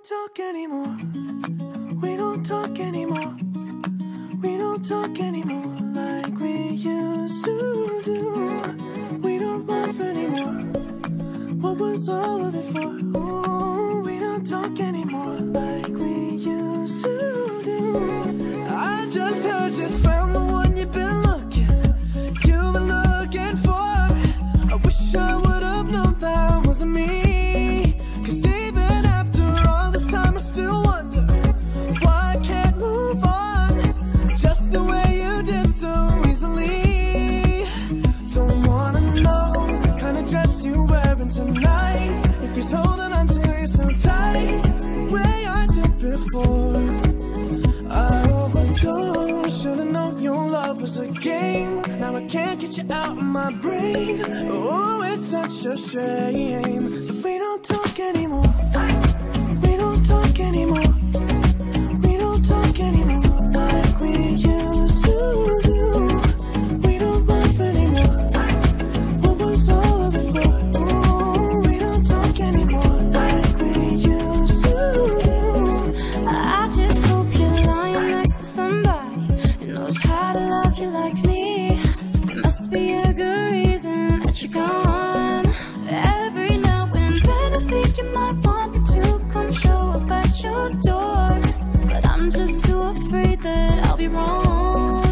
don't talk anymore. We don't talk anymore. We don't talk anymore like we used to do. We don't laugh anymore. What was all of it for? Ooh, we don't talk anymore like we used to do. I just heard you found the one you've been looking for. I wish I would have known that wasn't me. Cause even after all this time I still wonder why I can't move on just the way you did so easily. Don't wanna know the kind of dress you're wearing tonight, if he's holding on to you so tight the way I did before. I overdosed, should've known your love was a game. Now I can't get you out of my brain. Oh, it's such a shame that we don't talk anymore. We don't talk anymore. We don't talk anymore like we used to do. We don't laugh anymore. What was all of it for? Oh, we don't talk anymore like we used to do. I just hope you're lying next to somebody who knows how to love you like me. There must be a good reason that you're gone. Every now and then I think you might want me to come show up at your door, but I'm just too afraid that I'll be wrong.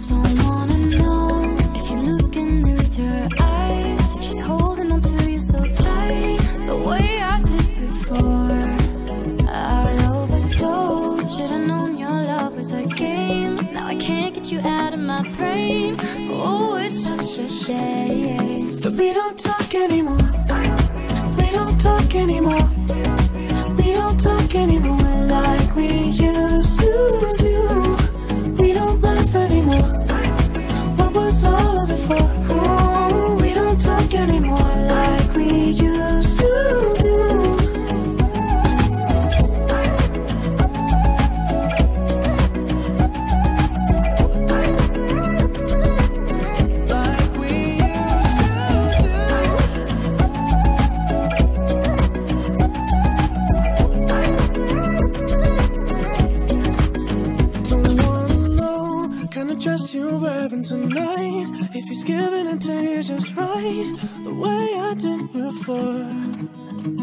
Don't wanna know if you're looking into her eyes, if she's holding on to you so tight the way I did before. I overdosed, should've known your love was a game. Now I can't get you out of my brain. Oh, it's such a shame that we don't talk anymore. We don't talk anymore. We don't talk anymore like we used to do. We don't laugh anymore. What was all of it for? Oh, we don't talk anymore like we used to do. You're wearing tonight, if he's giving it to you just right the way I did before.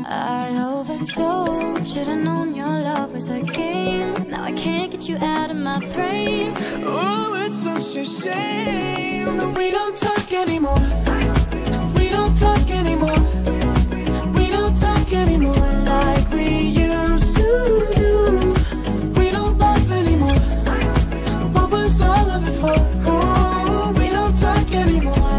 I overdosed, should've known your love was a game. Now I can't get you out of my brain. Oh, it's such a shame that we don't talk anymore. We don't talk anymore. We don't talk anymore like we used to do. We don't laugh anymore. What was all of it for? Oh, we don't talk anymore